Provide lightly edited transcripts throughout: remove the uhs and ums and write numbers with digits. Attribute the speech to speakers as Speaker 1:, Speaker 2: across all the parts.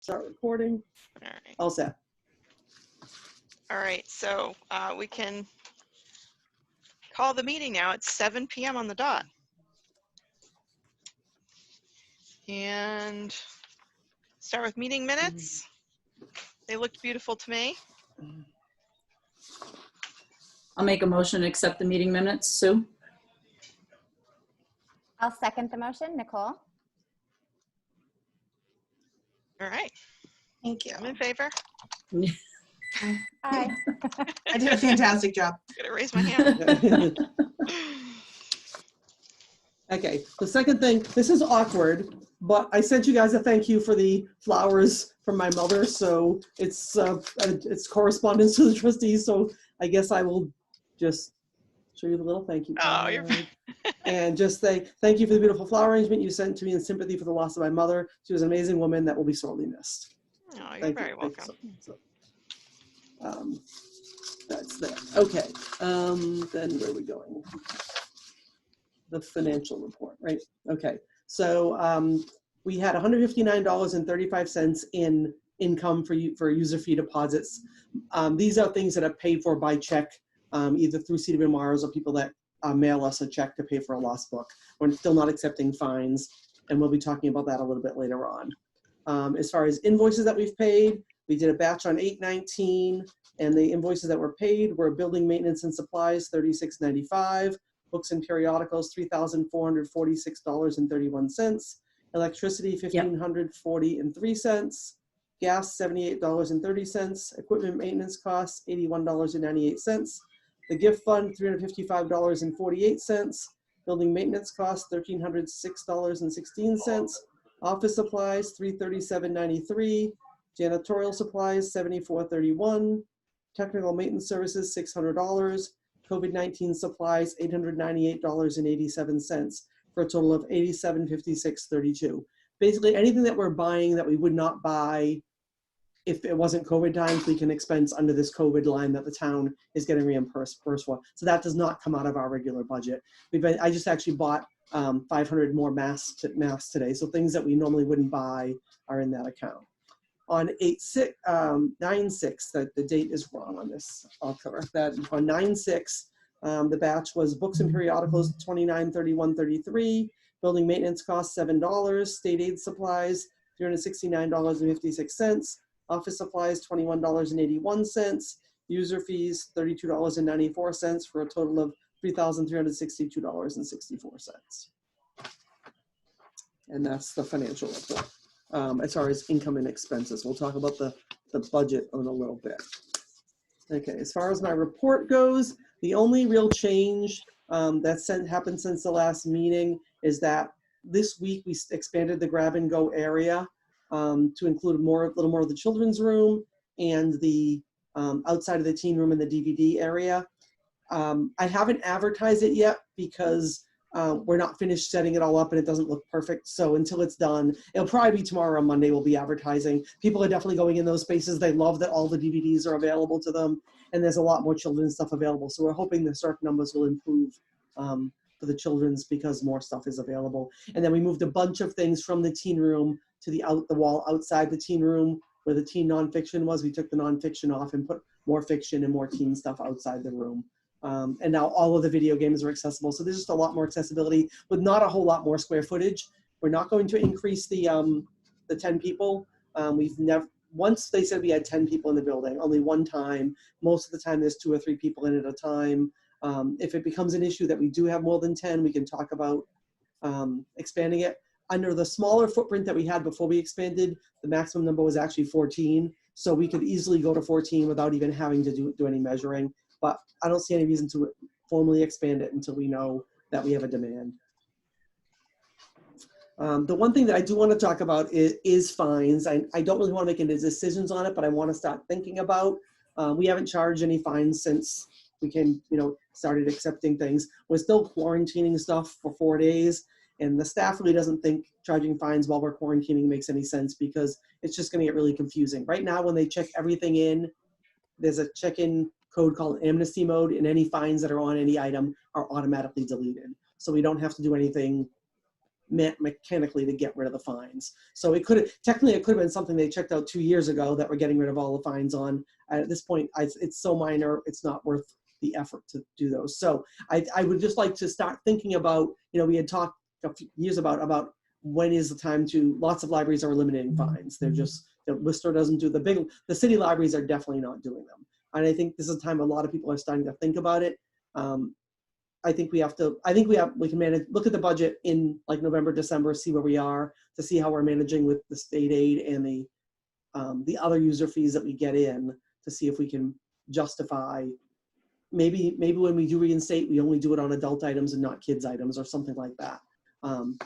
Speaker 1: Start recording.
Speaker 2: All right.
Speaker 1: All set.
Speaker 2: All right. So we can call the meeting now. It's 7 p.m. on the dot. And start with meeting minutes. They looked beautiful to me.
Speaker 3: I'll make a motion to accept the meeting minutes. Sue?
Speaker 4: I'll second the motion. Nicole?
Speaker 2: All right.
Speaker 5: Thank you.
Speaker 2: I'm in favor.
Speaker 4: Aye.
Speaker 5: I did a fantastic job.
Speaker 2: I'm gonna raise my hand.
Speaker 1: Okay, the second thing, this is awkward, but I sent you guys a thank you for the flowers from my mother, so it's correspondence to the trustees, so I guess I will just show you the little thank you
Speaker 2: Oh,
Speaker 1: card.
Speaker 2: you're
Speaker 1: And just say thank you for the beautiful flower arrangement you sent to me in sympathy for the loss of my mother. She was an amazing woman that will be sorely missed.
Speaker 2: Oh, you're
Speaker 1: Thank
Speaker 2: very
Speaker 1: you.
Speaker 2: welcome.
Speaker 1: That's that. Okay. Then where are we going? The financial report, right? Okay. So we had $159.35 in income for user fee deposits. These are things that are paid for by check, either through CWMRs or people that mail us a check to pay for a lost book. We're still not accepting fines, and we'll be talking about that a little bit later on. As far as invoices that we've paid, we did a batch on 8/19, and the invoices that were paid were building maintenance and supplies, $36.95, books and periodicals, $3,446.31, electricity, $1,540.03, gas, $78.30, equipment maintenance costs, $81.98, the gift fund, $355.48, building maintenance costs, $1,306.16, office supplies, $337.93, janitorial supplies, $74.31, technical maintenance services, $600, COVID-19 supplies, $898.87, for a total of $87.56.32. Basically, anything that we're buying that we would not buy if it wasn't COVID times, we can expense under this COVID line that the town is getting reimbursed for. So that does not come out of our regular budget. I just actually bought 500 more masks today. So things that we normally wouldn't buy are in that account. On 9/6, the date is wrong on this. I'll correct that. On 9/6, the batch was books and periodicals, $29.31.33, building maintenance costs, $7, state aid supplies, $369.56, office supplies, $21.81, user fees, $32.94, for a total of $3,362.64. And that's the financial report. As far as income and expenses, we'll talk about the budget in a little bit. Okay, as far as my report goes, the only real change that's happened since the last meeting is that this week we expanded the grab and go area to include a little more of the children's room and the outside of the teen room and the DVD area. I haven't advertised it yet because we're not finished setting it all up and it doesn't look perfect. So until it's done, it'll probably be tomorrow or Monday we'll be advertising. People are definitely going in those spaces. They love that all the DVDs are available to them, and there's a lot more children's stuff available. So we're hoping the search numbers will improve for the children's because more stuff is available. And then we moved a bunch of things from the teen room to the wall outside the teen room where the teen nonfiction was. We took the nonfiction off and put more fiction and more teen stuff outside the room. And now all of the video games are accessible. So there's just a lot more accessibility with not a whole lot more square footage. We're not going to increase the 10 people. Once they said we had 10 people in the building, only one time. Most of the time there's 2 or 3 people in at a time. If it becomes an issue that we do have more than 10, we can talk about expanding it. Under the smaller footprint that we had before we expanded, the maximum number was actually 14. So we could easily go to 14 without even having to do any measuring. But I don't see any reason to formally expand it until we know that we have a demand. The one thing that I do want to talk about is fines. I don't really want to make any decisions on it, but I want to start thinking about. We haven't charged any fines since we started accepting things. We're still quarantining stuff for 4 days, and the staff really doesn't think charging fines while we're quarantining makes any sense because it's just going to get really confusing. Right now, when they check everything in, there's a check-in code called amnesty mode, and any fines that are on any item are automatically deleted. So we don't have to do anything mechanically to get rid of the fines. So it could have been something they checked out 2 years ago that we're getting rid of all the fines on. At this point, it's so minor, it's not worth the effort to do those. So I would just like to start thinking about, we had talked a few years about when is the time to, lots of libraries are eliminating fines. They're just, Worcester doesn't do the city libraries are definitely not doing them. And I think this is a time a lot of people are starting to think about it. I think we can manage, look at the budget in like November, December, see where we are, to see how we're managing with the state aid and the other user fees that we get in, to see if we can justify, maybe when we do reinstate, we only do it on adult items and not kids items or something like that.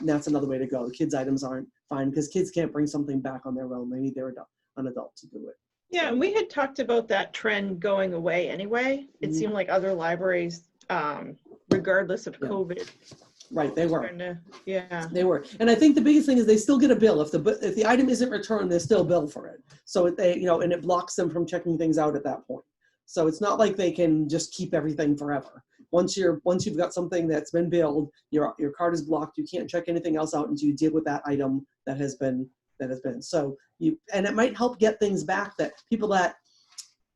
Speaker 1: That's another way to go. The kids items aren't fine because kids can't bring something back on their own. They need an adult to do it.
Speaker 6: Yeah, and we had talked about that trend going away anyway. It seemed like other libraries, regardless of COVID.
Speaker 1: Right, they were.
Speaker 6: Yeah.
Speaker 1: They were. And I think the biggest thing is they still get a bill. If the item isn't returned, there's still a bill for it. So and it blocks them from checking things out at that point. So it's not like they can just keep everything forever. Once you've got something that's been billed, your card is blocked. You can't check anything else out until you deal with that item that has been. So and it might help get things back that people that,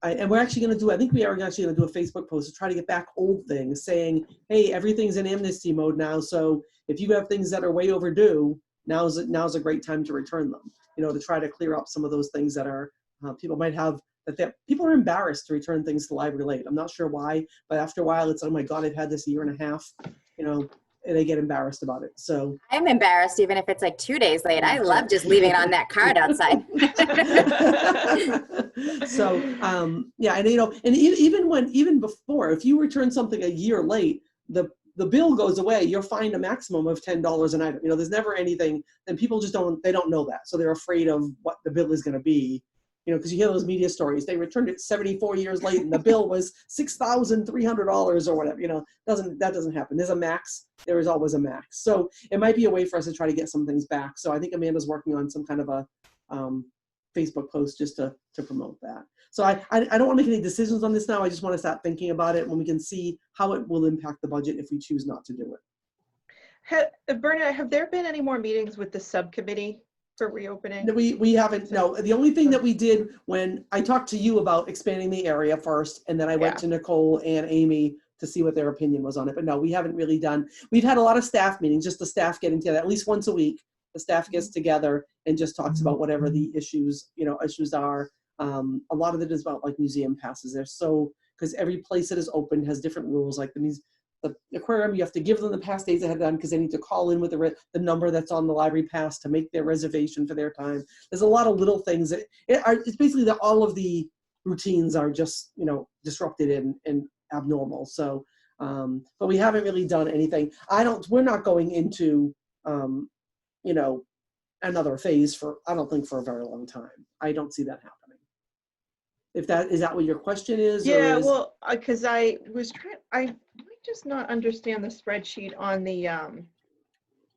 Speaker 1: and we're actually going to do, I think we are actually going to do a Facebook post to try to get back old things saying, hey, everything's in amnesty mode now. So if you have things that are way overdue, now's a great time to return them, to try to clear up some of those things that are, people might have, people are embarrassed to return things to the library late. I'm not sure why, but after a while it's, oh my God, I've had this 1.5 years, and they get embarrassed about it. So
Speaker 4: I'm embarrassed even if it's like 2 days late. I love just leaving it on that card outside.
Speaker 1: So yeah, and and even before, if you return something a year late, the bill goes away. You're fined a maximum of $10 an item. There's never anything, and people just don't know that, so they're afraid of what the bill is going to be. Because you hear those media stories, they returned it 74 years late and the bill was $6,300 or whatever. That doesn't happen. There's a max. There is always a max. So it might be a way for us to try to get some things back. So I think Amanda's working on some kind of a Facebook post just to promote that. So I don't want to make any decisions on this now. I just want to start thinking about it when we can see how it will impact the budget if we choose not to do it.
Speaker 6: Bernadette, have there been any more meetings with the subcommittee for reopening?
Speaker 1: No, we haven't. No, the only thing that we did when I talked to you about expanding the area first, and then I went to Nicole and Amy to see what their opinion was on it. But no, we haven't really done. We've had a lot of staff meetings, just the staff getting together at least once a week. The staff gets together and just talks about whatever the issues are. A lot of it is about like museum passes. Because every place that is open has different rules. Like the aquarium, you have to give them the pass days ahead of time because they need to call in with the number that's on the library pass to make their reservation for their time. There's a lot of little things that it's basically that all of the routines are just disrupted and abnormal. So, but we haven't really done anything. We're not going into another phase I don't think for a very long time. I don't see that happening. Is that what your question is?
Speaker 6: Yeah, well, because I might just not understand the spreadsheet on the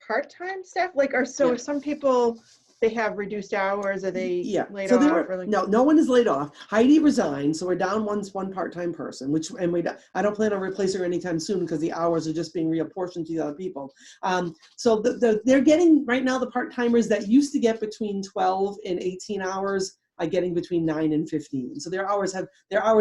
Speaker 6: part-time staff. If some people, they have reduced hours, are they laid
Speaker 1: so
Speaker 6: off?
Speaker 1: No one is laid off. Heidi resigned, so we're down one part-time person, I don't plan on replacing her anytime soon because the hours are just being reapportioned to the other people. So they're getting, right now, the part-timers that used to get between 12 and 18 hours are getting between 9 and 15. So their hours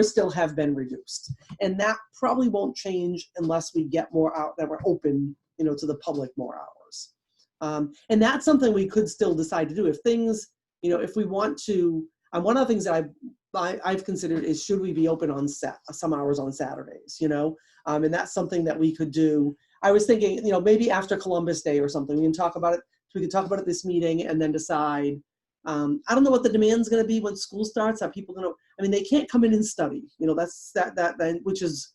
Speaker 1: still have been reduced. And that probably won't change unless we get more out, that we're open, to the public more hours. And that's something we could still decide to do if things, if we want to. One of the things that I've considered is, should we be open on some hours on Saturdays, and that's something that we could do. I was thinking, maybe after Columbus Day or something, we can talk about it. We could talk about it this meeting and then decide. I don't know what the demand's going to be when school starts. Are people going to, they can't come in and study, that's that, which is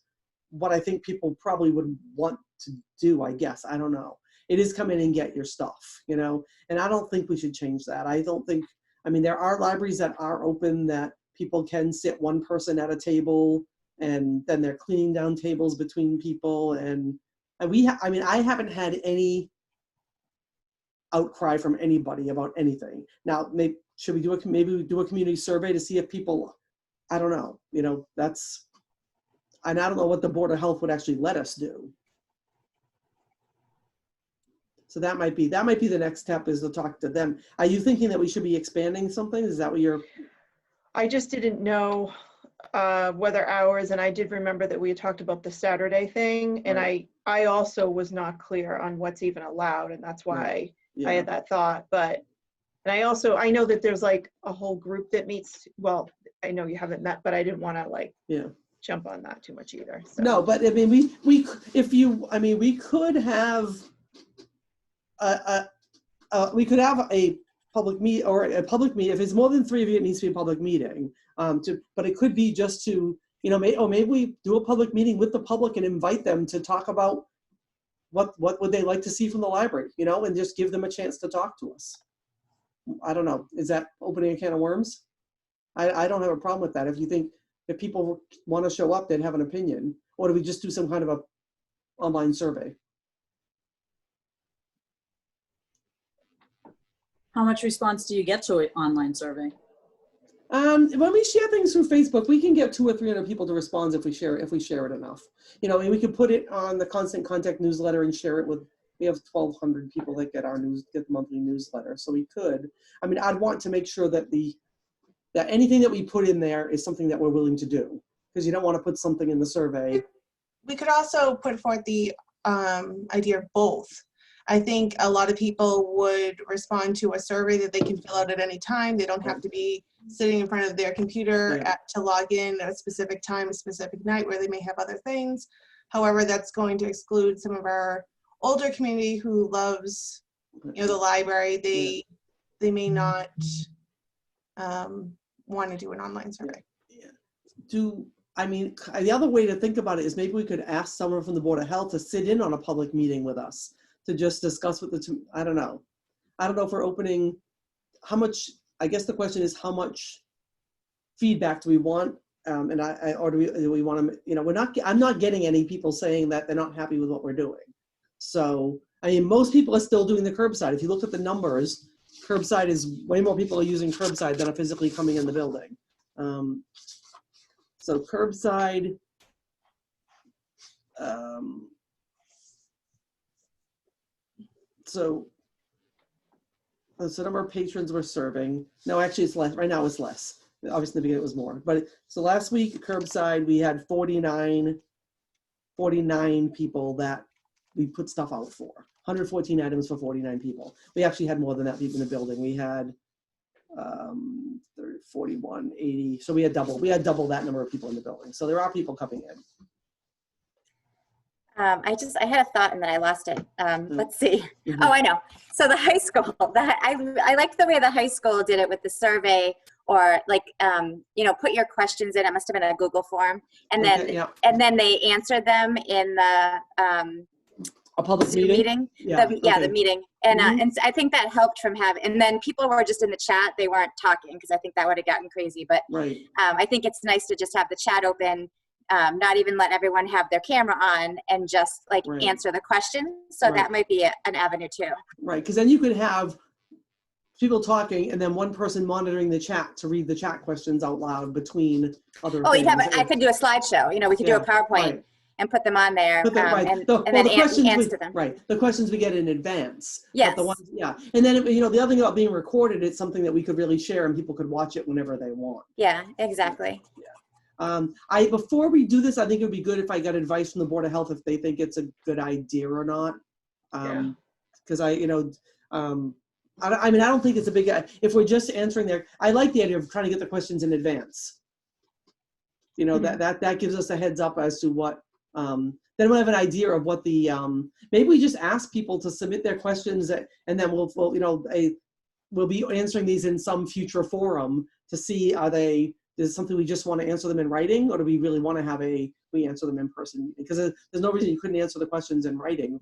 Speaker 1: what I think people probably would want to do, I guess. I don't know. It is come in and get your stuff, and I don't think we should change that. I don't think, there are libraries that are open that people can sit one person at a table and then they're cleaning down tables between people. And I haven't had any outcry from anybody about anything. Now, should we do a community survey to see if people, I don't know, and I don't know what the Board of Health would actually let us do. So that might be the next step, is to talk to them. Are you thinking that we should be expanding something? Is that what you're?
Speaker 6: I just didn't know whether hours, and I did remember that we had talked about the Saturday thing, and
Speaker 1: Right.
Speaker 6: I also was not clear on what's even allowed, and that's why
Speaker 1: Right.
Speaker 6: I
Speaker 1: Yeah.
Speaker 6: had that thought. But, and I know that there's like a whole group that meets, well, I know you haven't met, but I didn't want to like
Speaker 1: Yeah.
Speaker 6: jump on that too much either. So.
Speaker 1: No, but I mean, we could have we could have a public meet, or a public meet. If it's more than 3 of you, it needs to be a public meeting. But it could be just to, maybe we do a public meeting with the public and invite them to talk about what would they like to see from the library, and just give them a chance to talk to us. I don't know. Is that opening a can of worms? I don't have a problem with that. If you think, if people want to show up, they'd have an opinion. Or do we just do some kind of a online survey?
Speaker 3: How much response do you get to an online survey?
Speaker 1: When we share things through Facebook, we can get 200 or 300 people to respond if we share it enough. And we could put it on the Constant Contact newsletter and share it with. We have 1,200 people that get the monthly newsletter, so we could. I mean, I'd want to make sure that that anything that we put in there is something that we're willing to do, because you don't want to put something in the survey.
Speaker 5: We could also put forth the idea of both. I think a lot of people would respond to a survey that they can fill out at any time. They don't have to be sitting in front of their computer to log in at a specific time, a specific night, where they may have other things. However, that's going to exclude some of our older community who loves, the library. They may not want to do an online survey.
Speaker 1: The other way to think about it is maybe we could ask someone from the Board of Health to sit in on a public meeting with us to just discuss with I don't know if we're opening, how much, I guess the question is, how much feedback do we want? Do we want to, I'm not getting any people saying that they're not happy with what we're doing. So, most people are still doing the curbside. If you look at the numbers, curbside is way more people are using curbside than are physically coming in the building. So curbside, so the number of patrons we're serving. No, actually it's less. Right now it's less. Obviously in the beginning it was more. But so last week, curbside, we had 49 people that we put stuff out for. 114 items for 49 people. We actually had more than that people in the building. We had 30, 41, 80. So we had double that number of people in the building. So there are people coming in.
Speaker 4: I had a thought and then I lost it. Let's see. Mm-hmm. Oh, I know. So the high school, I liked the way the high school did it with the survey, or like, put your questions in. It must have been a Google form, and then they answered them in the
Speaker 1: a public
Speaker 4: Zoom meeting. The meeting, and and I think that helped from having. And then people were just in the chat; they weren't talking, because I think that would have gotten crazy. But I think it's nice to just have the chat open. Not even let everyone have their camera on, and just answer the question. So that might be an avenue too. Right,
Speaker 1: because then you could have people talking and then one person monitoring the chat to read the chat questions out loud between other things.
Speaker 4: I could do a slideshow. We could do a PowerPoint and put them on there, and then answer them.
Speaker 1: Right, the questions we get in advance.
Speaker 4: Yes.
Speaker 1: But the ones, and then the other thing about being recorded, it's something that we could really share and people could watch it whenever they want.
Speaker 4: Yeah, exactly.
Speaker 1: Before we do this, I think it would be good if I got advice from the Board of Health if they think it's a good idea or not. Because I don't think it's a big, if we're just answering I like the idea of trying to get the questions in advance. That gives us a heads up as to what, then we'll have an idea of what the, maybe we just ask people to submit their questions and then we'll be answering these in some future forum to see, is it something we just want to answer them in writing, or do we really want to we answer them in person? Because there's no reason you couldn't answer the questions in writing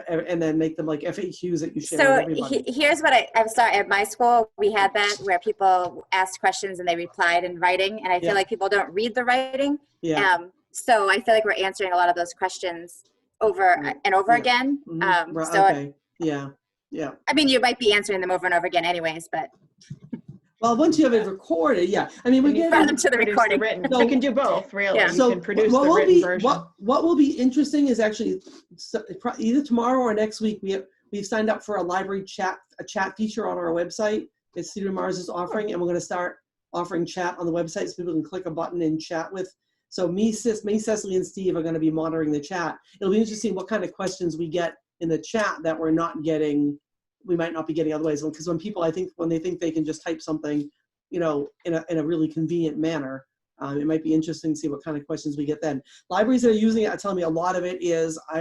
Speaker 1: and then make them like FAQs that you share with everybody.
Speaker 4: Here's what I'm sorry, at my school, we had that where people asked questions and they replied in writing, and I feel like people don't read the writing. So I feel like we're answering a lot of those questions over and over again.
Speaker 1: Okay.
Speaker 4: You might be answering them over and over again anyways, but.
Speaker 1: Well, once you have it recorded, we get
Speaker 6: them to the recording. So you can do both, really. Yeah. You can produce the written version.
Speaker 1: What will be interesting is actually either tomorrow or next week, we've signed up for a chat feature on our website that Cedar Mars is offering, and we're going to start offering chat on the website so people can click a button and chat with. So me, Cecily, and Steve are going to be monitoring the chat. It'll be interesting what kind of questions we get in the chat that we're not getting, we might not be getting otherwise. Because when people, I think, when they think they can just type something, you know, in a really convenient manner, it might be interesting to see what kind of questions we get then. Libraries that are using it are telling me a lot of it is, I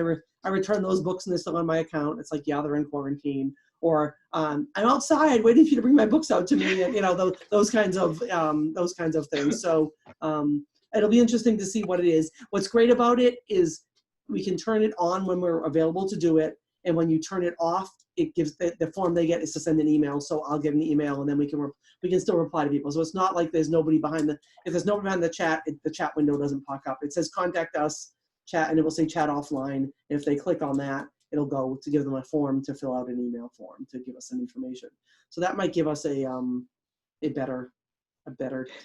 Speaker 1: return those books and they're still on my account. It's like, yeah, they're in quarantine. Or I'm outside waiting for you to bring my books out to me, and you know, those kinds of things. So it'll be interesting to see what it is. What's great about it is we can turn it on when we're available to do it, and when you turn it off, it gives the form they get is to send an email. So I'll get an email, and then we can still reply to people. So it's not like there's nobody behind if there's nobody behind the chat, the chat window doesn't pop up. It says contact us, chat, and it will say chat offline. And if they click on that, it'll go to give them a form to fill out an email form to give us some information. So that might give us a better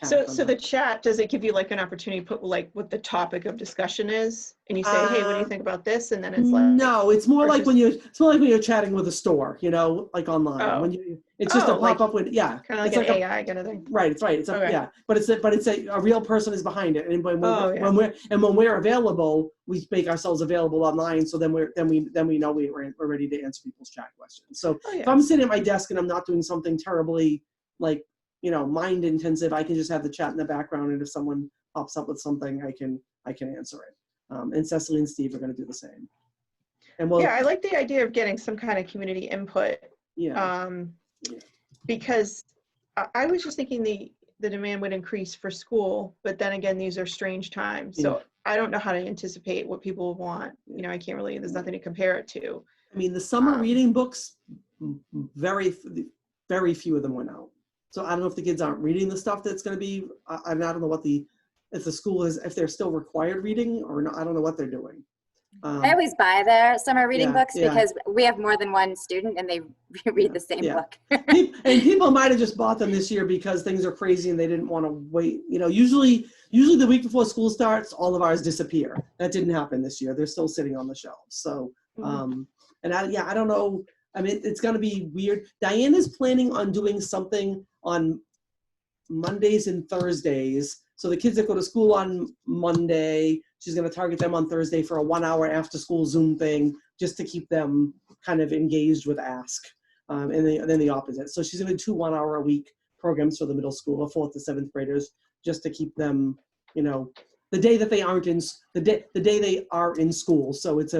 Speaker 6: So the chat, does it give you like an opportunity to put like what the topic of discussion is, and you say, hey, what do you think about this? And then it's like,
Speaker 1: no, it's more like when you're chatting with a store, you know, like online.
Speaker 6: Oh.
Speaker 1: When it's just a pop up with, yeah,
Speaker 6: kind of like
Speaker 1: it's
Speaker 6: an
Speaker 1: like
Speaker 6: AI kind of thing.
Speaker 1: Right, it's right. It's
Speaker 6: Okay.
Speaker 1: yeah, but it's a real person is behind it, and when we're available, we make ourselves available online. So then we know we're ready to answer people's chat questions. So if I'm sitting at my desk and I'm not doing something terribly like, you know, mind intensive, I can just have the chat in the background, and if someone pops up with something, I can answer it. And Cecily and Steve are going to do the same. And
Speaker 6: I like the idea of getting some kind of community input.
Speaker 1: Yeah.
Speaker 6: Because I was just thinking the demand would increase for school, but then again, these are strange times. So I don't know how to anticipate what people want. You know, I can't really, there's nothing to compare it to.
Speaker 1: I mean, the summer reading books, very few of them went out. So I don't know if the kids aren't reading the stuff that's going to be, I don't know if the school is, if they're still required reading or not. I don't know what they're doing.
Speaker 4: I always buy their summer reading books because we have more than one student and they read the same book.
Speaker 1: And people might have just bought them this year because things are crazy and they didn't want to wait. You know, usually the week before school starts, all of ours disappear. That didn't happen this year. They're still sitting on the shelves. So, and I don't know. I mean, it's going to be weird. Diane is planning on doing something on Mondays and Thursdays. So the kids that go to school on Monday, she's going to target them on Thursday for a 1 hour after school Zoom thing, just to keep them kind of engaged with Ask. And then the opposite. So she's going to do 2 1 hour a week programs for the middle school, or 4th to 7th graders, just to keep them, you know, the day that they aren't in, the day they are in school. So it's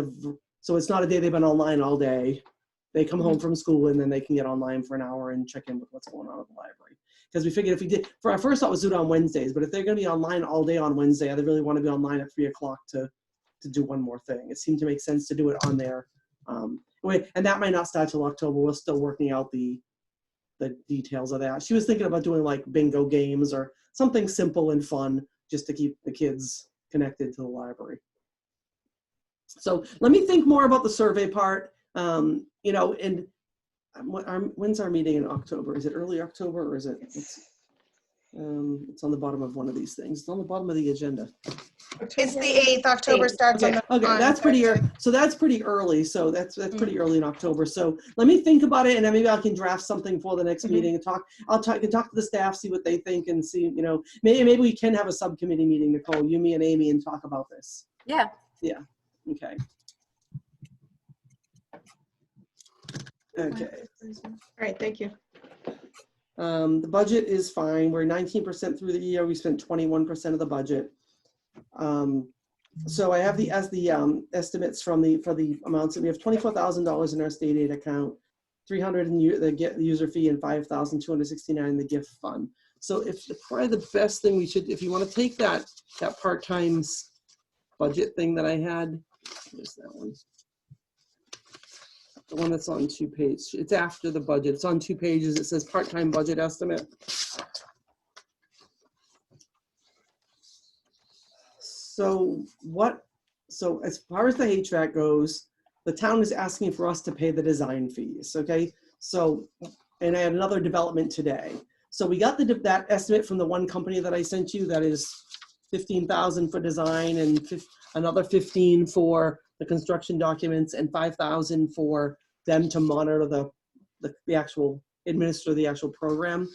Speaker 1: not a day they've been online all day. They come home from school and then they can get online for an hour and check in with what's going on at the library. Because we figured if we did, for our first thought was do it on Wednesdays, but if they're going to be online all day on Wednesday, they really want to be online at 3 o'clock to do one more thing. It seemed to make sense to do it on there. And that might not start till October. We're still working out the details of that. She was thinking about doing like bingo games or something simple and fun just to keep the kids connected to the library. So let me think more about the survey part. You know, and when's our meeting in October? Is it early October or is it? It's on the bottom of one of these things. It's on the bottom of the agenda.
Speaker 5: It's the 8th. October starts on
Speaker 1: that's pretty early. So that's pretty early. So that's pretty early in October. So let me think about it, and then maybe I can draft something for the next meeting and talk. I can talk to the staff, see what they think, and see. You know, maybe we can have a subcommittee meeting, Nicole, you, me, and Amy, and talk about this.
Speaker 4: Yeah.
Speaker 1: Yeah. Okay. Okay.
Speaker 6: All right, thank you.
Speaker 1: The budget is fine. We're 19% through the year. We spent 21% of the budget. So I have the estimates for the amounts that we have. $24,000 in our state aid account, $300 in the user fee, and $5,269 in the gift fund. So probably the best thing if you want to take that part-time budget thing that I had, where's that one? The one that's on 2 pages. It's after the budget. It's on 2 pages. It says part-time budget estimate. So as far as the HVAC goes, the town is asking for us to pay the design fees, okay? So, and I had another development today. So we got that estimate from the one company that I sent you that is $15,000 for design and another $15,000 for the construction documents and $5,000 for them to monitor the actual, administer the actual program.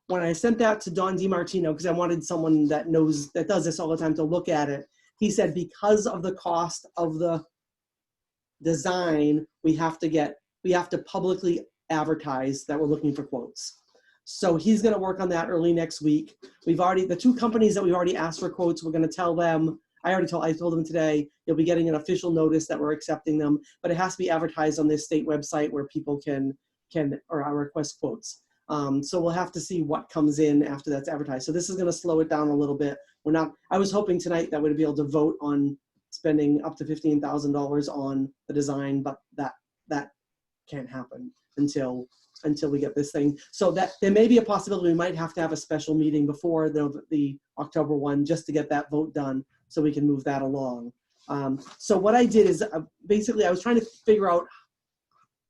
Speaker 1: When I sent that to Don DiMartino, because I wanted someone that knows, that does this all the time to look at it, he said because of the cost of the design, we have to publicly advertise that we're looking for quotes. So he's going to work on that early next week. The two companies that we've already asked for quotes, we're going to tell them, I told them today, you'll be getting an official notice that we're accepting them, but it has to be advertised on this state website where people can request quotes. So we'll have to see what comes in after that's advertised. So this is going to slow it down a little bit. I was hoping tonight that we'd be able to vote on spending up to $15,000 on the design, but that can't happen until we get this thing. So that there may be a possibility we might have to have a special meeting before the October one just to get that vote done so we can move that along. So what I did is basically I was trying to figure out,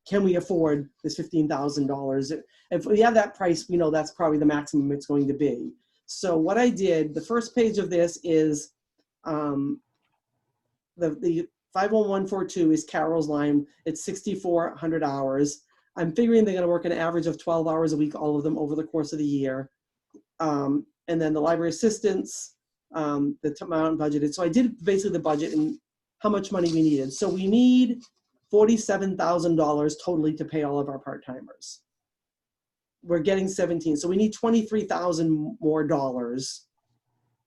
Speaker 1: can we afford this $15,000? If we have that price, we know that's probably the maximum it's going to be. So what I did, the first page of this is the 51142 is Carol's line. It's 6,400 hours. I'm figuring they're going to work an average of 12 hours a week, all of them over the course of the year. And then the library assistants, the amount budgeted. So I did basically the budget and how much money we needed. So we need $47,000 totally to pay all of our part-timers. We're getting 17, so we need $23,000 more dollars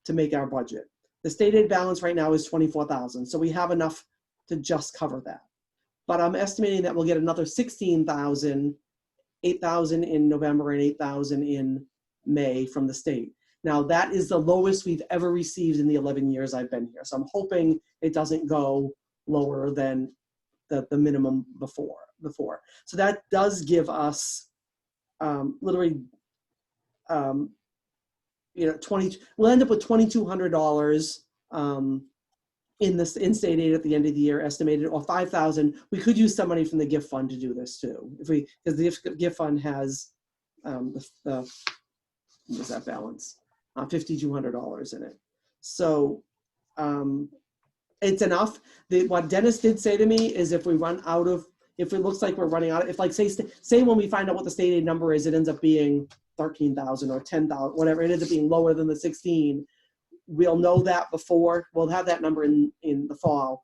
Speaker 1: to make our budget. The state aid balance right now is 24,000, so we have enough to just cover that. But I'm estimating that we'll get another 16,000, 8,000 in November and 8,000 in May from the state. Now that is the lowest we've ever received in the 11 years I've been here. So I'm hoping it doesn't go lower than the minimum before. So that does give us literally, we'll end up with $2,200 in state aid at the end of the year estimated, or 5,000. We could use some money from the gift fund to do this too, because the gift fund has what is that balance? $5,200 in it. So it's enough. What Dennis did say to me is if it looks like we're running out, if like say when we find out what the state aid number is, it ends up being 13,000 or 10,000, whatever, it ends up being lower than the 16. We'll know that before. We'll have that number in the fall.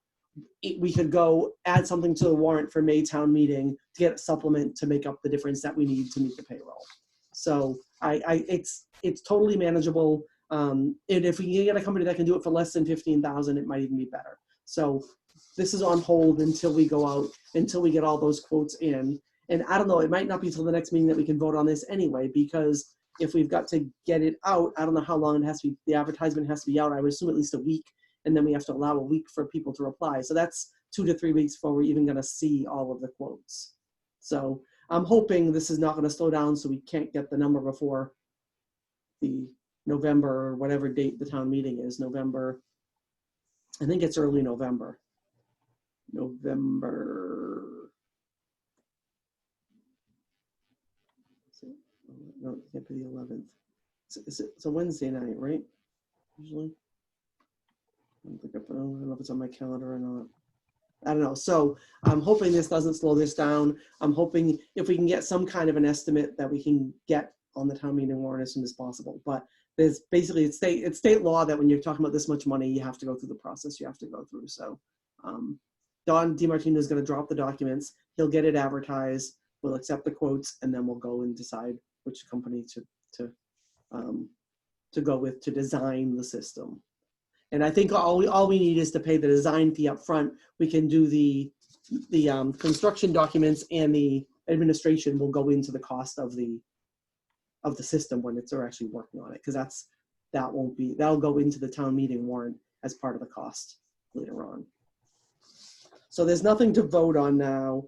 Speaker 1: We could go add something to the warrant for May town meeting to get a supplement to make up the difference that we need to meet the payroll. So it's totally manageable. And if we can get a company that can do it for less than 15,000, it might even be better. So this is on hold until we go out, until we get all those quotes in. And I don't know, it might not be till the next meeting that we can vote on this anyway, because if we've got to get it out, I don't know how long it has to be, the advertisement has to be out. I would assume at least a week, and then we have to allow a week for people to reply. So that's 2 to 3 weeks before we're even gonna see all of the quotes. So I'm hoping this is not gonna slow down so we can't get the number before the November or whatever date the town meeting is. November, I think it's early November. November. No, it can't be the 11th. It's a Wednesday night, right? Usually. I don't know if it's on my calendar or not. I don't know. So I'm hoping this doesn't slow this down. I'm hoping if we can get some kind of an estimate that we can get on the town meeting warrant as soon as possible. But there's basically, it's state law that when you're talking about this much money, you have to go through the process you have to go through. So Don DiMartino is going to drop the documents. He'll get it advertised. We'll accept the quotes, and then we'll go and decide which company to go with to design the system. And I think all we need is to pay the design fee up front. We can do the construction documents, and the administration will go into the cost of the system when they're actually working on it, because that'll go into the town meeting warrant as part of the cost later on. So there's nothing to vote on now.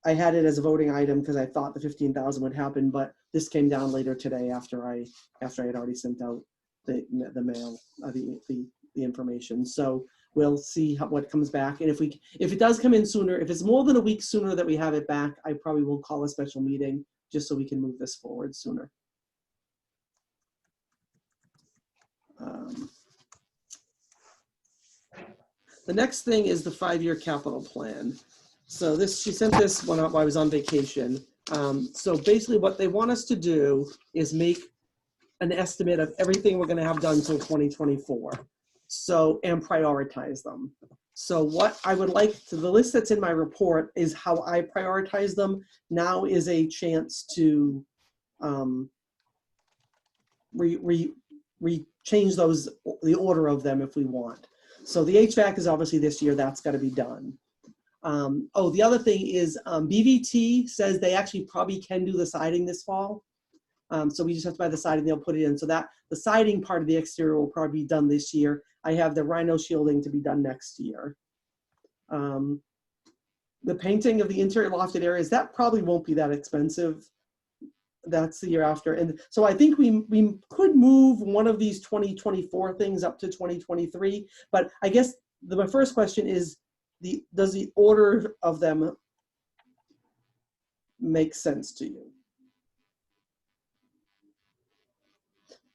Speaker 1: I had it as a voting item because I thought the 15,000 would happen, but this came down later today after I had already sent out the mail, the information. So we'll see what comes back. And if it does come in sooner, if it's more than a week sooner that we have it back, I probably will call a special meeting just so we can move this forward sooner. The next thing is the 5-year capital plan. So this, she sent this one out while I was on vacation. So basically what they want us to do is make an estimate of everything we're gonna have done till 2024. So, and prioritize them. So what I would like to, the list that's in my report is how I prioritize them. Now is a chance to change those, the order of them if we want. So the HVAC is obviously this year, that's gotta be done. Oh, the other thing is BVT says they actually probably can do the siding this fall. So we just have to buy the siding, they'll put it in. So that the siding part of the exterior will probably be done this year. I have the rhino shielding to be done next year. The painting of the interior lofted areas, that probably won't be that expensive. That's the year after. And so I think we could move one of these 2024 things up to 2023. But I guess my first question is, does the order of them make sense to you?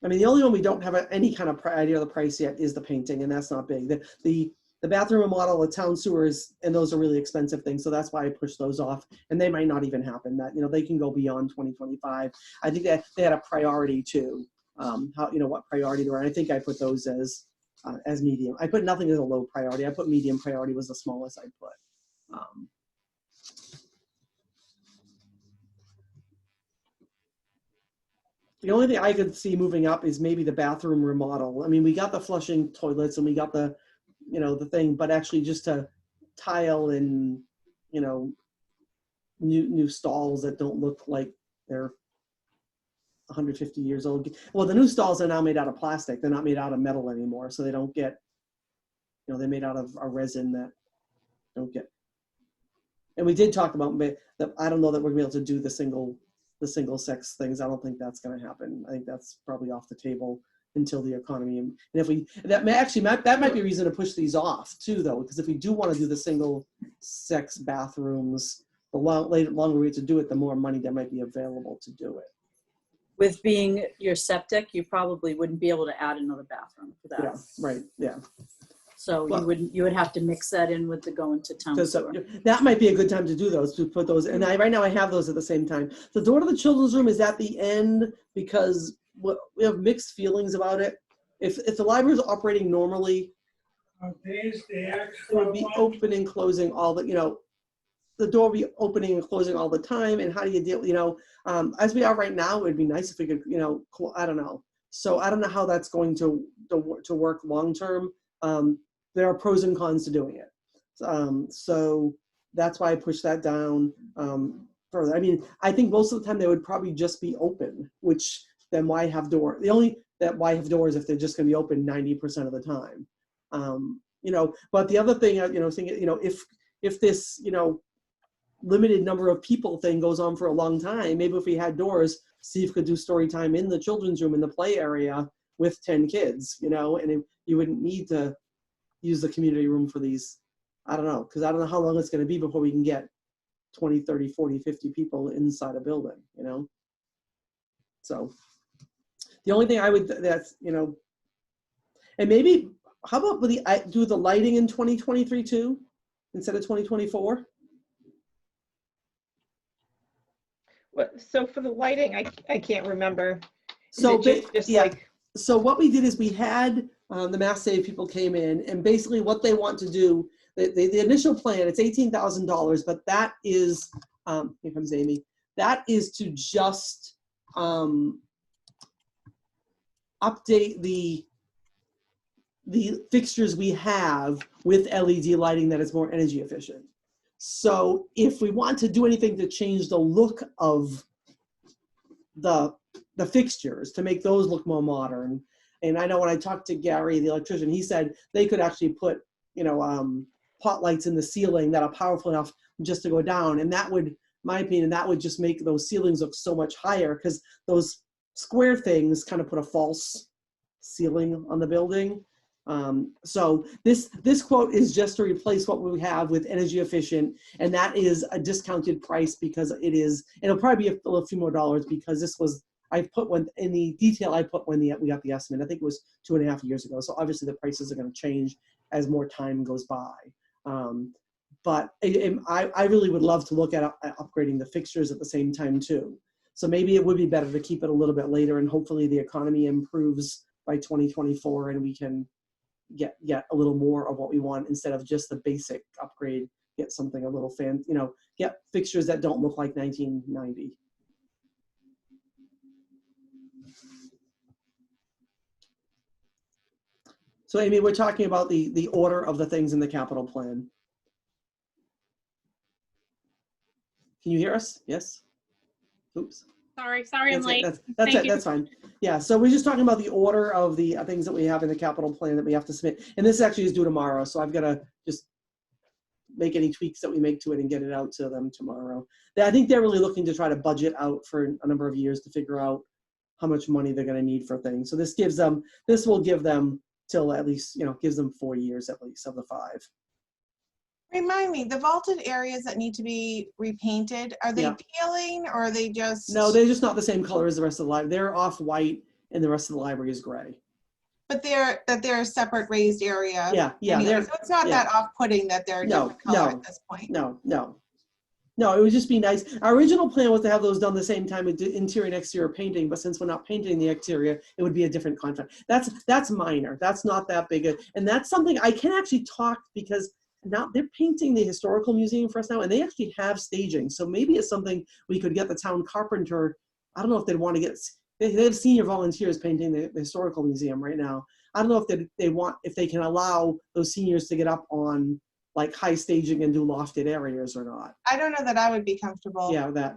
Speaker 1: I mean, the only one we don't have any kind of idea of the price yet is the painting, and that's not big. The bathroom remodel, the town sewers, and those are really expensive things, so that's why I pushed those off, and they might not even happen. That, you know, they can go beyond 2025. I think that they had a priority too. How, you know, what priority they were. I think I put those as medium. I put nothing as a low priority. I put medium priority was the smallest I put. The only thing I could see moving up is maybe the bathroom remodel. I mean, we got the flushing toilets and we got the, you know, the thing, but actually just to tile and, you know, new stalls that don't look like they're 150 years old. Well, the new stalls are now made out of plastic. They're not made out of metal anymore. So they don't get, you know, they're made out of a resin that don't get. And we did talk about that. I don't know that we're gonna be able to do the single sex things. I don't think that's going to happen. I think that's probably off the table until the economy. And if we, that might be a reason to push these off too, though, because if we do want to do the single sex bathrooms, the longer we have to do it, the more money that might be available to do it.
Speaker 3: With being your septic, you probably wouldn't be able to add another bathroom for that.
Speaker 1: Yeah, right. Yeah.
Speaker 3: So well, you would have to mix that in with the going to town sewer.
Speaker 1: That might be a good time to do those, to put those. And right now I have those at the same time. The door to the children's room is at the end because we have mixed feelings about it. If the library is operating normally, it would be opening and closing all the, you know, the door would be opening and closing all the time. And how do you deal, you know, as we are right now, it would be nice if we could, you know, I don't know. So I don't know how that's going to work long term. There are pros and cons to doing it. So that's why I pushed that down further. I mean, I think most of the time they would probably just be open, which then why have door? The only that why have doors if they're just going to be open 90% of the time. You know, but the other thing, you know, thinking, you know, if this, you know, limited number of people thing goes on for a long time, maybe if we had doors, Steve could do story time in the children's room in the play area with 10 kids, you know, and you wouldn't need to use the community room for these. I don't know, because I don't know how long it's going to be before we can get 20, 30, 40, 50 people inside a building, you know? So the only thing I would, that's, you know, and maybe, how about do the lighting in 2023 too, instead of 2024?
Speaker 6: So for the lighting, I can't remember.
Speaker 1: So
Speaker 6: just
Speaker 1: yeah.
Speaker 6: like,
Speaker 1: so what we did is we had the Mass Save people came in, and basically what they want to do, the initial plan, it's $18,000, but that is, here comes Amy, that is to just update the fixtures we have with LED lighting that is more energy efficient. So if we want to do anything to change the look of the fixtures, to make those look more modern, and I know when I talked to Gary, the electrician, he said they could actually put, you know, pot lights in the ceiling that are powerful enough just to go down. And that would, my opinion, that would just make those ceilings look so much higher, because those square things kind of put a false ceiling on the building. So this quote is just to replace what we have with energy efficient, and that is a discounted price because it is, it'll probably be a few more dollars because this was, I put one in the detail I put when we got the estimate. I think it was 2.5 years ago. So obviously the prices are going to change as more time goes by. But I really would love to look at upgrading the fixtures at the same time too. So maybe it would be better to keep it a little bit later, and hopefully the economy improves by 2024 and we can get a little more of what we want instead of just the basic upgrade. Get something a little get fixtures that don't look like 1990. So Amy, we're talking about the order of the things in the capital plan. Can you hear us? Yes? Oops.
Speaker 7: Sorry, I'm late.
Speaker 1: That's fine. Yeah, so we're just talking about the order of the things that we have in the capital plan that we have to submit. And this actually is due tomorrow, so I've got to just make any tweaks that we make to it and get it out to them tomorrow. I think they're really looking to try to budget out for a number of years to figure out how much money they're going to need for things. So this will give them till at least, gives them 4 years at least of the 5.
Speaker 5: Remind me, the vaulted areas that need to be repainted, are they peeling or are they just?
Speaker 1: No, they're just not the same color as the rest of the library. They're off white and the rest of the library is gray.
Speaker 5: But they're a separate raised area.
Speaker 1: Yeah.
Speaker 5: Anyway, so it's not that off-putting that they're a different color at this point.
Speaker 1: No, it would just be nice. Our original plan was to have those done the same time with interior and exterior painting, but since we're not painting the exterior, it would be a different contract. That's minor. That's not that big. And that's something I can actually talk, because now they're painting the historical museum for us now, and they actually have staging. So maybe it's something we could get the town carpenter. I don't know if they'd want to get, they have senior volunteers painting the historical museum right now. I don't know if they can allow those seniors to get up on like high staging and do lofted areas or not.
Speaker 5: I don't know that I would be comfortable.
Speaker 1: With that.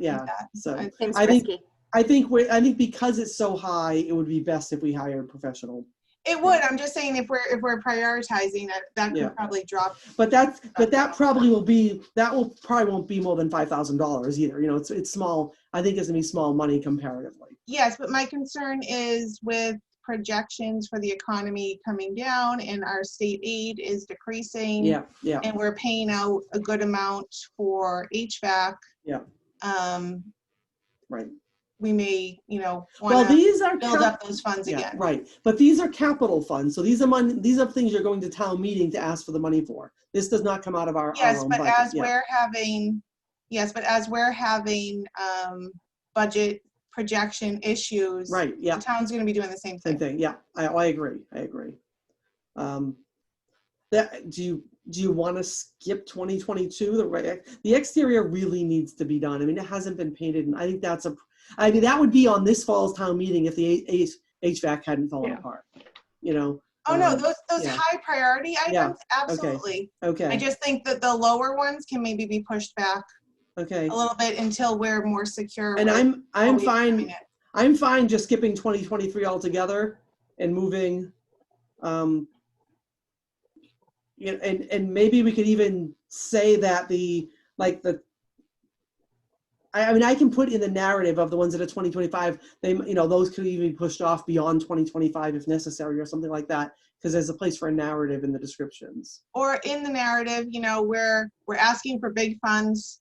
Speaker 1: So
Speaker 4: Seems
Speaker 1: I
Speaker 4: risky.
Speaker 1: think because it's so high, it would be best if we hired professional.
Speaker 5: It would. I'm just saying if we're prioritizing that could probably drop.
Speaker 1: But that probably won't be more than $5,000 either. It's small. I think it's gonna be small money comparatively.
Speaker 5: Yes, but my concern is with projections for the economy coming down and our state aid is decreasing.
Speaker 1: Yeah.
Speaker 5: And we're paying out a good amount for HVAC.
Speaker 1: Yeah. Right.
Speaker 5: We may, want to build up those funds again.
Speaker 1: Right. But these are capital funds. So these are things you're going to town meeting to ask for the money for. This does not come out of our own budget.
Speaker 5: But as we're having budget projection issues,
Speaker 1: right? Yeah.
Speaker 5: The town's going to be doing the same thing.
Speaker 1: Yeah. I agree. Do you want to skip 2022? The exterior really needs to be done. I mean, it hasn't been painted, and I think that would be on this fall's town meeting if the HVAC hadn't fallen apart.
Speaker 5: No, those high priority items, absolutely.
Speaker 1: Okay.
Speaker 5: I just think that the lower ones can maybe be pushed back. Okay. A little bit until we're more secure.
Speaker 1: And I'm fine just skipping 2023 altogether and moving. And maybe we could even say that I can put in the narrative of the ones that are 2025, those could even be pushed off beyond 2025 if necessary or something like that, because there's a place for a narrative in the descriptions.
Speaker 5: Or in the narrative, we're asking for big funds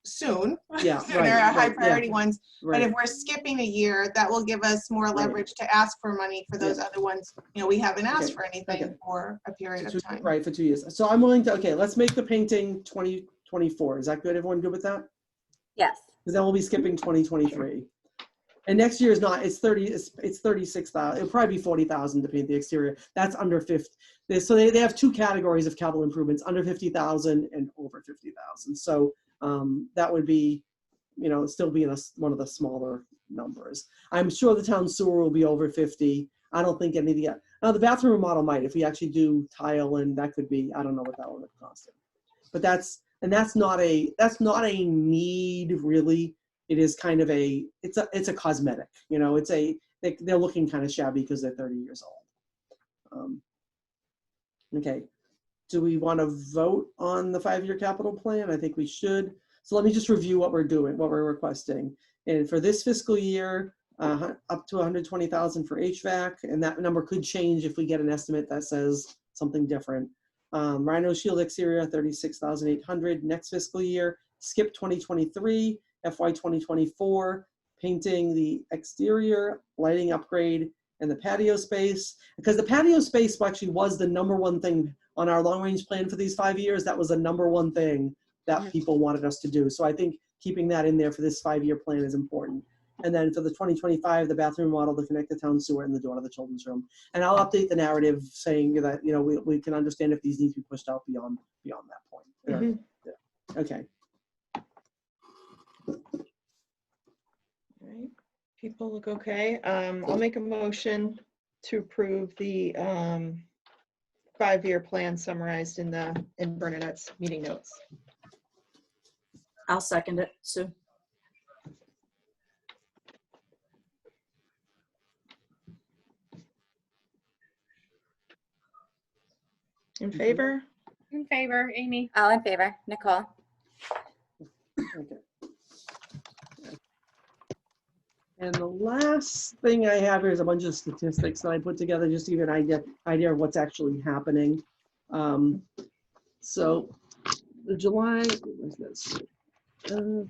Speaker 5: soon.
Speaker 1: Yeah,
Speaker 5: There are high priority ones. Right. But if we're skipping a year, that will give us more leverage to ask for money for those other ones. We haven't asked for anything for a period of time.
Speaker 1: Right, for 2 years. So I'm willing to, let's make the painting 2024. Is that good? Everyone good with that?
Speaker 4: Yes.
Speaker 1: Because then we'll be skipping 2023. And next year is not, it's 36,000. It'll probably be 40,000 to paint the exterior. That's under 50. So they have 2 categories of capital improvements, under 50,000 and over 50,000. So that would be, still be in one of the smaller numbers. I'm sure the town sewer will be over 50. I don't think any of the, now the bathroom remodel might, if we actually do tile, and that could be, I don't know what that would cost. But that's not a need really. It is kind of it's a cosmetic, they're looking kind of shabby because they're 30 years old. Okay. Do we want to vote on the 5-year capital plan? I think we should. So let me just review what we're doing, what we're requesting. And for this fiscal year, up to 120,000 for HVAC, and that number could change if we get an estimate that says something different. Rhino Shield exterior, 36,800. Next fiscal year, skip 2023, FY 2024, painting the exterior, lighting upgrade, and the patio space. Because the patio space actually was the #1 thing on our long range plan for these 5 years, that was the #1 thing that people wanted us to do. So I think keeping that in there for this 5-year plan is important. And then for the 2025, the bathroom model, the connect the town sewer, and the door to the children's room. And I'll update the narrative saying that, you know, we can understand if these need to be pushed out beyond that point. Yeah. Okay.
Speaker 6: All right. People look okay. I'll make a motion to approve the 5-year plan summarized in Bernadette's meeting notes.
Speaker 3: I'll second it, Sue.
Speaker 6: In favor?
Speaker 7: In favor, Amy.
Speaker 4: All in favor, Nicole.
Speaker 1: Okay. And the last thing I have here is a bunch of statistics that I put together just to give you an idea of what's actually happening. So the July, what was this? I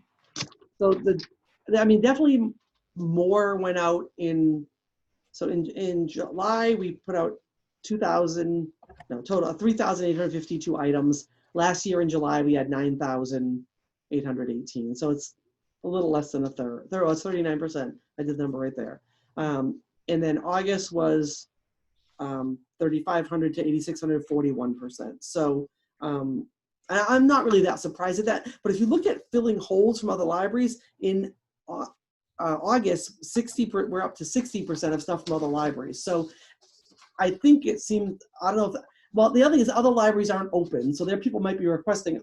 Speaker 1: mean, definitely more went out in July, we put out 3,852 items. Last year in July, we had 9,818. So it's a little less than a third. There was 39%. I did the number right there. And then August was 3,500 to 8,600, 41%. So I'm not really that surprised at that. But if you look at filling holes from other libraries in August, we're up to 60% of stuff from other libraries. So I think it seemed, I don't know if, well, the other thing is other libraries aren't open. So there people might be requesting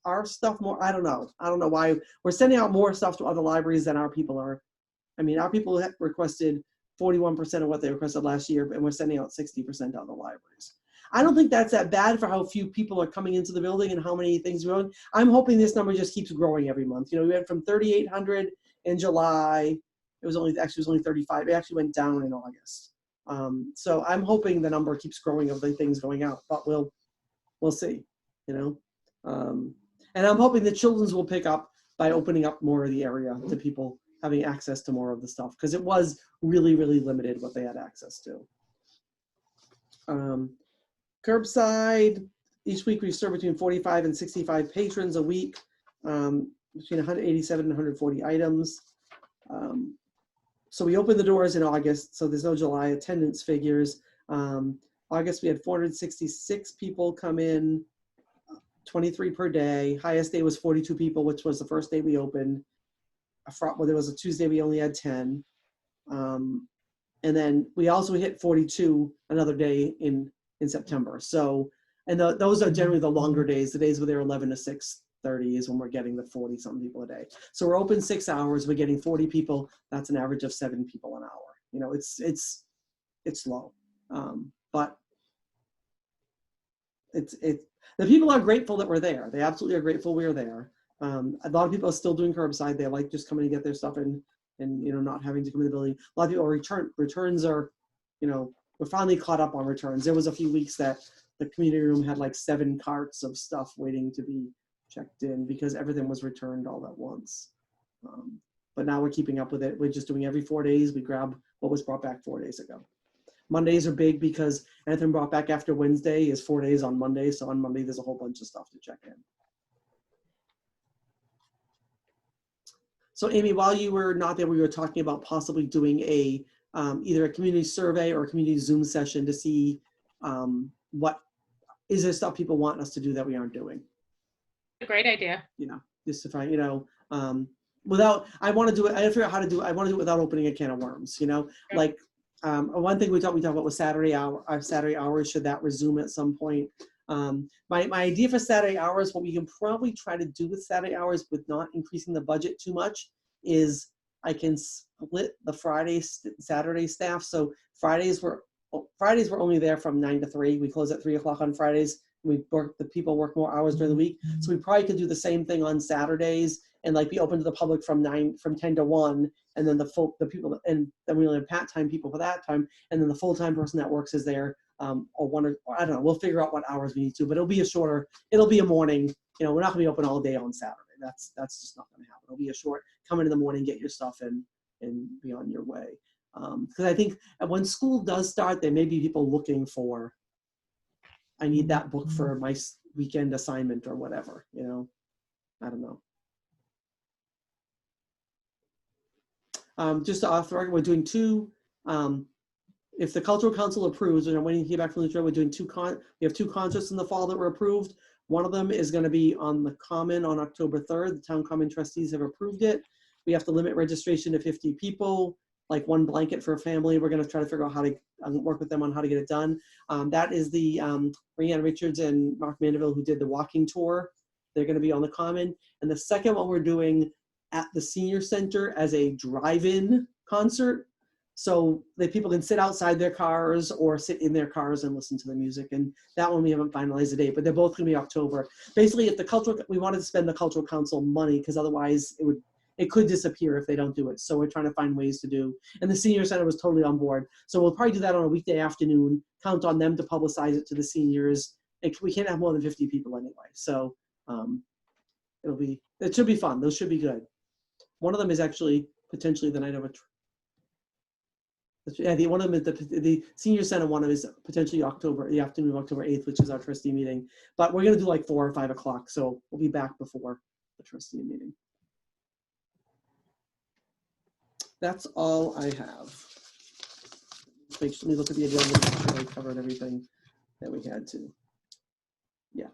Speaker 1: our stuff more. I don't know. I don't know why we're sending out more stuff to other libraries than our people are. I mean, our people have requested 41% of what they requested last year, and we're sending out 60% to other libraries. I don't think that's that bad for how few people are coming into the building and how many things we're doing. I'm hoping this number just keeps growing every month. You know, we went from 3,800 in July. It was only 35. It actually went down in August. So I'm hoping the number keeps growing of the things going out, but we'll see, you know. And I'm hoping the children's will pick up by opening up more of the area to people having access to more of the stuff, because it was really, really limited what they had access to. Curbside, each week we serve between 45 and 65 patrons a week, between 187 and 140 items. So we opened the doors in August, so there's no July attendance figures. August, we had 466 people come in, 23 per day. Highest day was 42 people, which was the first day we opened. Well, there was a Tuesday, we only had 10. And then we also hit 42 another day in September. So, and those are generally the longer days. The days where they're 11 to 6:30 is when we're getting the 40-something people a day. So we're open 6 hours. We're getting 40 people. That's an average of 7 people an hour. You know, it's low, but the people are grateful that we're there. They absolutely are grateful we're there. A lot of people are still doing curbside. They like just coming to get their stuff and you know, not having to come in the building. A lot of people returns are, you know, we're finally caught up on returns. There was a few weeks that the community room had like 7 carts of stuff waiting to be checked in because everything was returned all at once. But now we're keeping up with it. We're just doing every 4 days. We grab what was brought back 4 days ago. Mondays are big because anything brought back after Wednesday is 4 days on Monday. So on Monday, there's a whole bunch of stuff to check in. So Amy, while you were not there, we were talking about possibly doing a either a community survey or a community Zoom session to see what is there stuff people want us to do that we aren't doing.
Speaker 7: A great idea.
Speaker 1: You know, just to find, you know, I want to do it. I figure out how to do it. I want to do it without opening a can of worms. You know,
Speaker 7: Sure.
Speaker 1: Like one thing we talked about was Saturday hour. Our Saturday hours, should that resume at some point? My idea for Saturday hours, what we can probably try to do with Saturday hours with not increasing the budget too much is I can split the Saturday staff. So Fridays we're only there from 9 to 3. We close at 3 o'clock on Fridays. The people work more hours during the week. So we probably could do the same thing on Saturdays and like be open to the public from 10 to 1. And then the people, and then we only have part-time people for that time. And then the full-time person that works is there. Or I don't know, we'll figure out what hours we need to, but it'll be a morning, you know, we're not gonna be open all day on Saturday. That's just not gonna happen. It'll be a short, come in the morning, get your stuff in and be on your way. Because I think when school does start, there may be people looking for I need that book for my weekend assignment or whatever, you know, I don't know. Just to author, we're doing two, if the cultural council approves, and I'm waiting to hear back from the jury, we're doing we have two concerts in the fall that were approved. One of them is going to be on the Common on October 3rd. The town common trustees have approved it. We have to limit registration to 50 people, like one blanket for a family. We're going to try to figure out how to work with them on how to get it done. That is the Brianne Richards and Mark Mandeville who did the walking tour. They're going to be on the Common. And the second one we're doing at the senior center as a drive-in concert. So that people can sit outside their cars or sit in their cars and listen to the music. And that one we haven't finalized the date, but they're both going to be October. Basically, if we wanted to spend the cultural council money, because otherwise it could disappear if they don't do it. So we're trying to find ways to do. And the senior center was totally on board. So we'll probably do that on a weekday afternoon. Count on them to publicize it to the seniors. We can't have more than 50 people anyway. So it should be fun. Those should be good. One of them is actually potentially the night of one of them is the senior center. One of them is potentially the afternoon of October 8th, which is our trustee meeting. But we're going to do like 4 or 5 o'clock, so we'll be back before the trustee meeting. That's all I have. Let me look at the agenda and make sure I covered everything that we had to. Yeah,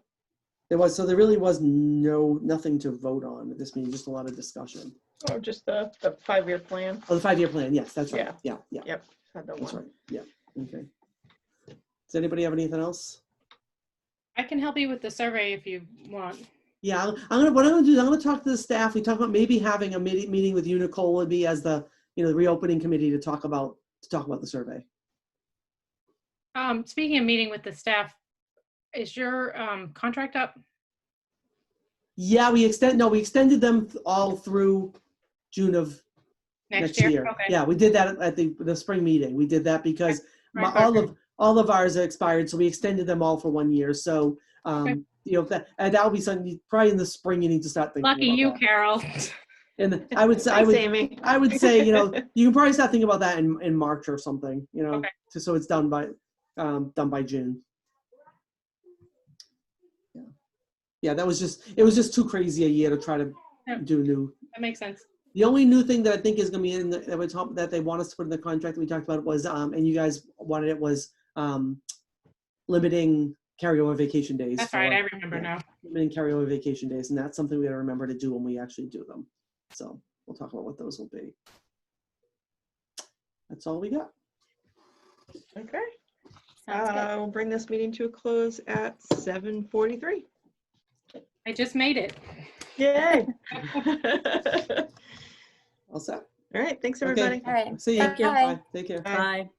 Speaker 1: there really was nothing to vote on at this meeting, just a lot of discussion.
Speaker 6: Oh, just the 5-year plan.
Speaker 1: Oh, the 5-year plan. Yes, that's right. Yeah.
Speaker 6: Yep. Had that
Speaker 1: That's
Speaker 6: one.
Speaker 1: right. Yeah. Okay. Does anybody have anything else?
Speaker 7: I can help you with the survey if you want.
Speaker 1: Yeah, what I'm gonna do is I'm gonna talk to the staff. We talk about maybe having a meeting with Unicole would be as the reopening committee to talk about the survey.
Speaker 7: Speaking of meeting with the staff, is your contract up?
Speaker 1: Yeah, we extended them all through June of next year.
Speaker 7: Okay.
Speaker 1: Yeah, we did that at the spring meeting. We did that because
Speaker 7: Right.
Speaker 1: all of ours are expired, so we extended them all for 1 year. So
Speaker 7: Okay.
Speaker 1: that'll be something probably in the spring you need to start thinking
Speaker 7: Lucky
Speaker 1: about
Speaker 7: you,
Speaker 1: that.
Speaker 7: Carol.
Speaker 1: And I would say
Speaker 6: Thanks, Amy.
Speaker 1: I would say you can probably start thinking about that in March or something,
Speaker 7: Okay.
Speaker 1: so it's done by June. Yeah, it was just too crazy a year to try to do new.
Speaker 7: That makes sense.
Speaker 1: The only new thing that I think is going to be in that they want us to put in the contract that we talked about was and you guys wanted it was limiting carryover vacation days.
Speaker 7: That's right. I remember now.
Speaker 1: Limiting carryover vacation days, and that's something we got to remember to do when we actually do them. So we'll talk about what those will be. That's all we got.
Speaker 6: Okay.
Speaker 4: Sounds good.
Speaker 6: We'll bring this meeting to a close at 7:43.
Speaker 7: I just made it.
Speaker 6: Yay.
Speaker 1: All set.
Speaker 6: All right. Thanks,
Speaker 1: Okay.
Speaker 6: everybody.
Speaker 4: All right.
Speaker 1: See you.
Speaker 4: Thank you.
Speaker 1: Bye. Take care.
Speaker 6: Bye.
Speaker 3: Bye.